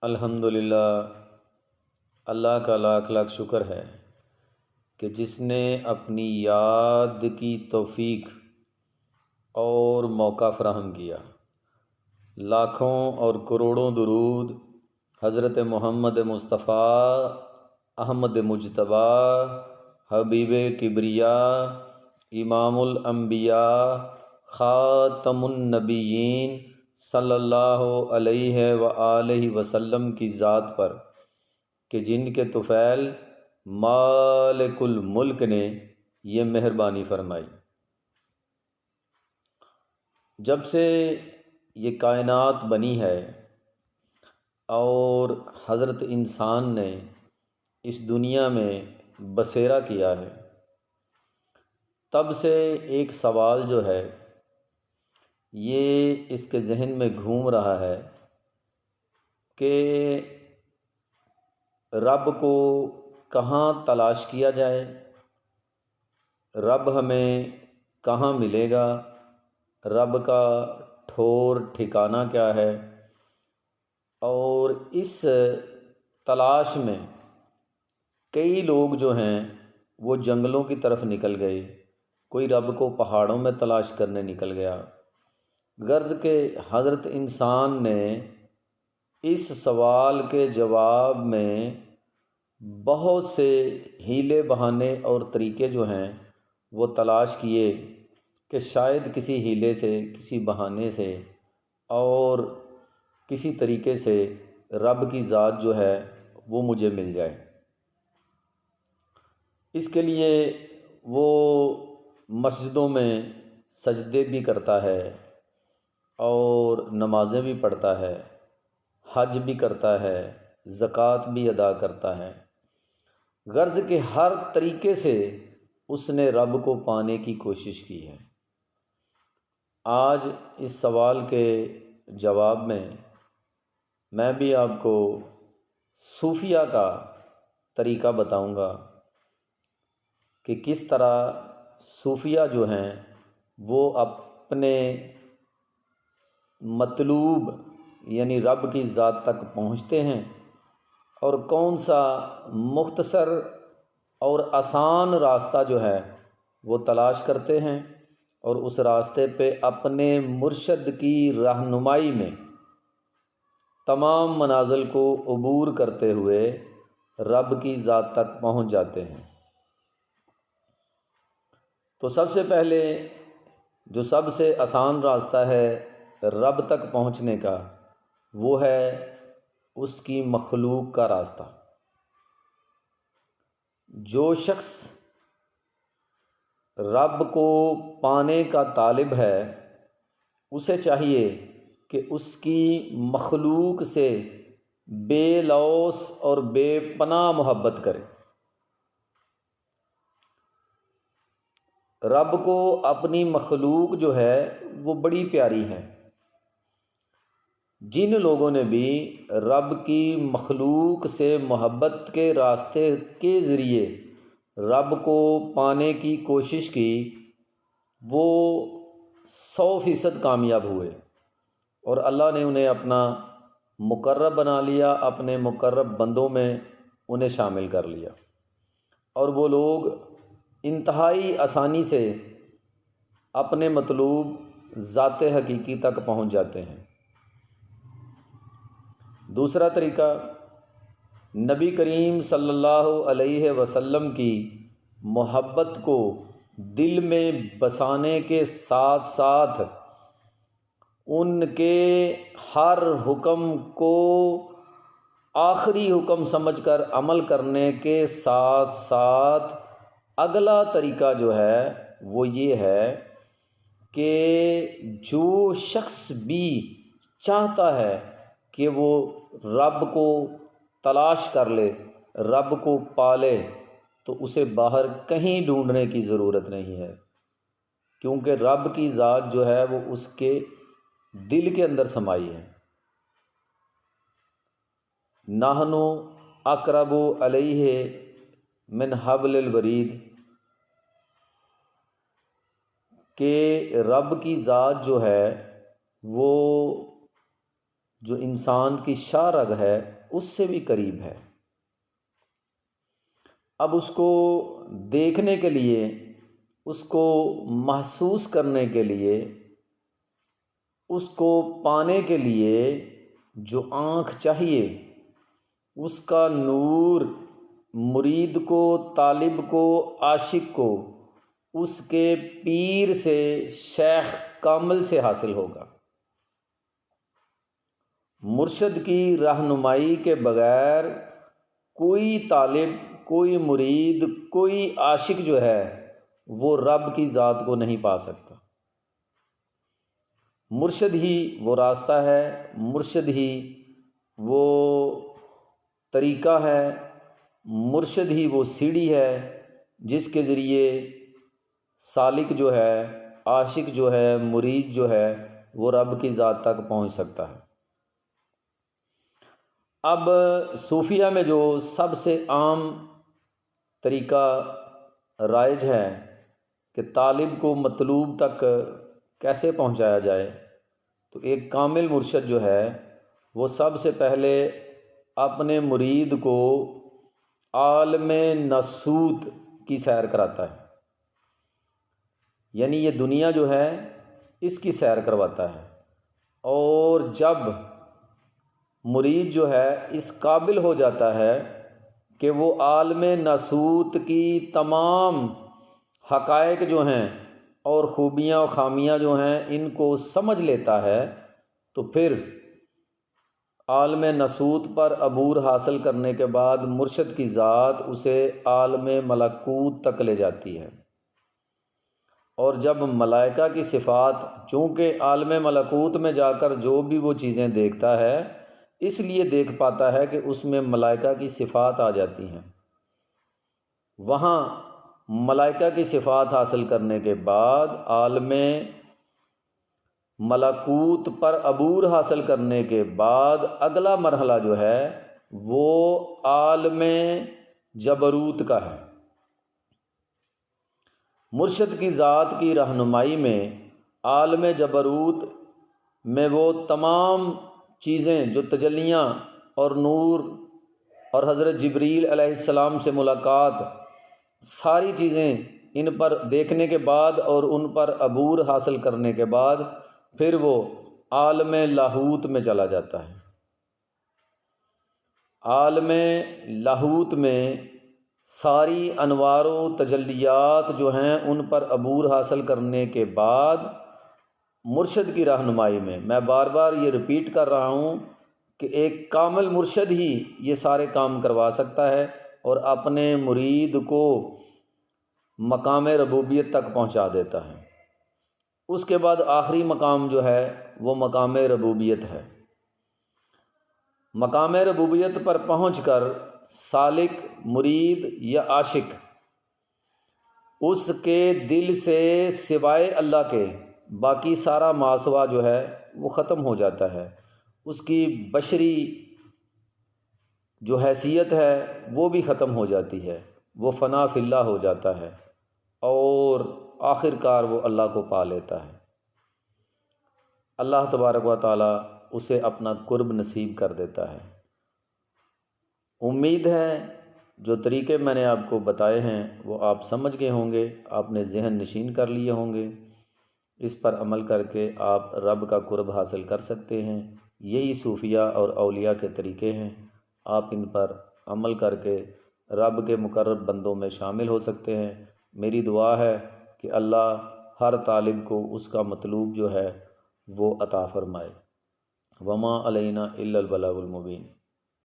الحمدللہ، اللہ کا لاکھ لاکھ شکر ہے کہ جس نے اپنی یاد کی توفیق اور موقع فراہم کیا۔ لاکھوں اور کروڑوں درود حضرت محمد مصطفیٰ احمد مجتبیٰ حبیب کبریاء امام الانبیاء خاتم النبیین صلی اللہ علیہ وآلہ وسلم کی ذات پر کہ جن کے طفیل مالک الملک نے یہ مہربانی فرمائی۔ جب سے یہ کائنات بنی ہے اور حضرت انسان نے اس دنیا میں بسیرا کیا ہے، تب سے ایک سوال جو ہے یہ اس کے ذہن میں گھوم رہا ہے کہ رب کو کہاں تلاش کیا جائے، رب ہمیں کہاں ملے گا، رب کا ٹھور ٹھکانہ کیا ہے۔ اور اس تلاش میں کئی لوگ جو ہیں وہ جنگلوں کی طرف نکل گئے، کوئی رب کو پہاڑوں میں تلاش کرنے نکل گیا۔ غرض کہ حضرت انسان نے اس سوال کے جواب میں بہت سے ہیلے بہانے اور طریقے جو ہیں وہ تلاش کیے کہ شاید کسی ہیلے سے، کسی بہانے سے اور کسی طریقے سے رب کی ذات جو ہے وہ مجھے مل جائے۔ اس کے لیے وہ مسجدوں میں سجدے بھی کرتا ہے اور نمازیں بھی پڑھتا ہے، حج بھی کرتا ہے، زکوٰۃ بھی ادا کرتا ہے۔ غرض کہ ہر طریقے سے اس نے رب کو پانے کی کوشش کی ہے۔ آج اس سوال کے جواب میں بھی آپ کو صوفیہ کا طریقہ بتاؤں گا کہ کس طرح صوفیہ جو ہیں وہ اپنے مطلوب یعنی رب کی ذات تک پہنچتے ہیں، اور کون سا مختصر اور آسان راستہ جو ہے وہ تلاش کرتے ہیں، اور اس راستے پہ اپنے مرشد کی رہنمائی میں تمام منازل کو عبور کرتے ہوئے رب کی ذات تک پہنچ جاتے ہیں۔ تو سب سے پہلے جو سب سے آسان راستہ ہے رب تک پہنچنے کا، وہ ہے اس کی مخلوق کا راستہ۔ جو شخص رب کو پانے کا طالب ہے اسے چاہیے کہ اس کی مخلوق سے بے لوث اور بے پناہ محبت کرے۔ رب کو اپنی مخلوق جو ہے وہ بڑی پیاری ہے۔ جن لوگوں نے بھی رب کی مخلوق سے محبت کے راستے کے ذریعے رب کو پانے کی کوشش کی، وہ 100% کامیاب ہوئے، اور اللہ نے انہیں اپنا مقرب بنا لیا، اپنے مقرب بندوں میں انہیں شامل کر لیا، اور وہ لوگ انتہائی آسانی سے اپنے مطلوب ذات حقیقی تک پہنچ جاتے ہیں۔ دوسرا طریقہ، نبی کریم صلی اللہ علیہ وسلم کی محبت کو دل میں بسانے کے ساتھ ساتھ ان کے ہر حکم کو آخری حکم سمجھ کر عمل کرنے کے ساتھ ساتھ اگلا طریقہ جو ہے وہ یہ ہے کہ جو شخص بھی چاہتا ہے کہ وہ رب کو تلاش کر لے، رب کو پالے، تو اسے باہر کہیں ڈھونڈنے کی ضرورت نہیں ہے، کیونکہ رب کی ذات جو ہے وہ اس کے دل کے اندر سمائی ہے۔ نحن اقرب علیہ من حبل الورید، کہ رب کی ذات جو ہے وہ جو انسان کی شاہ رگ ہے اس سے بھی قریب ہے۔ اب اس کو دیکھنے کے لیے، اس کو محسوس کرنے کے لیے، اس کو پانے کے لیے جو آنکھ چاہیے، اس کا نور مرید کو، طالب کو، عاشق کو اس کے پیر سے، شیخ کامل سے حاصل ہوگا۔ مرشد کی رہنمائی کے بغیر کوئی طالب، کوئی مرید، کوئی عاشق جو ہے وہ رب کی ذات کو نہیں پا سکتا۔ مرشد ہی وہ راستہ ہے، مرشد ہی وہ طریقہ ہے، مرشد ہی وہ سیڑھی ہے جس کے ذریعے سالک جو ہے، عاشق جو ہے، مرید جو ہے وہ رب کی ذات تک پہنچ سکتا ہے۔ اب صوفیہ میں جو سب سے عام طریقہ رائج ہے کہ طالب کو مطلوب تک کیسے پہنچایا جائے، تو ایک کامل مرشد جو ہے وہ سب سے پہلے اپنے مرید کو عالم ناسوت کی سیر کراتا ہے، یعنی یہ دنیا جو ہے اس کی سیر کرواتا ہے، اور جب مرید جو ہے اس قابل ہو جاتا ہے کہ وہ عالم ناسوت کی تمام حقائق جو ہیں اور خوبیاں و خامیاں جو ہیں ان کو سمجھ لیتا ہے، تو پھر عالم ناسوت پر عبور حاصل کرنے کے بعد مرشد کی ذات اسے عالم ملکوت تک لے جاتی ہے۔ اور جب ملائکہ کی صفات، چونکہ عالم ملکوت میں جا کر جو بھی وہ چیزیں دیکھتا ہے اس لیے دیکھ پاتا ہے کہ اس میں ملائکہ کی صفات آ جاتی ہیں، وہاں ملائکہ کی صفات حاصل کرنے کے بعد عالم ملکوت پر عبور حاصل کرنے کے بعد اگلا مرحلہ جو ہے وہ عالم جبروت کا ہے۔ مرشد کی ذات کی رہنمائی میں عالم جبروت میں وہ تمام چیزیں جو تجلیاں اور نور اور حضرت جبریل علیہ السلام سے ملاقات، ساری چیزیں ان پر دیکھنے کے بعد اور ان پر عبور حاصل کرنے کے بعد پھر وہ عالم لاہوت میں چلا جاتا ہے۔ عالم لاہوت میں ساری انوار و تجلیات جو ہیں ان پر عبور حاصل کرنے کے بعد مرشد کی رہنمائی میں بار بار یہ ریپیٹ کر رہا ہوں کہ ایک کامل مرشد ہی یہ سارے کام کروا سکتا ہے اور اپنے مرید کو مقام ربوبیت تک پہنچا دیتا ہے۔ اس کے بعد آخری مقام جو ہے وہ مقام ربوبیت ہے۔ مقام ربوبیت پر پہنچ کر سالک، مرید یا عاشق اس کے دل سے سوائے اللہ کے باقی سارا ماسوا جو ہے وہ ختم ہو جاتا ہے، اس کی بشری جو حیثیت ہے وہ بھی ختم ہو جاتی ہے، وہ فنا فی اللہ ہو جاتا ہے اور آخر کار وہ اللہ کو پا لیتا ہے۔ اللہ تبارک و تعالی اسے اپنا قرب نصیب کر دیتا ہے۔ امید ہے جو طریقے میں نے آپ کو بتائے ہیں وہ آپ سمجھ گئے ہوں گے، آپ نے ذہن نشین کر لیے ہوں گے، اس پر عمل کر کے آپ رب کا قرب حاصل کر سکتے ہیں۔ یہی صوفیہ اور اولیاء کے طریقے ہیں، آپ ان پر عمل کر کے رب کے مقرب بندوں میں شامل ہو سکتے ہیں۔ میری دعا ہے کہ اللہ ہر طالب کو اس کا مطلوب جو ہے وہ عطا فرمائے۔ وما علینا الا البلاغ المبین۔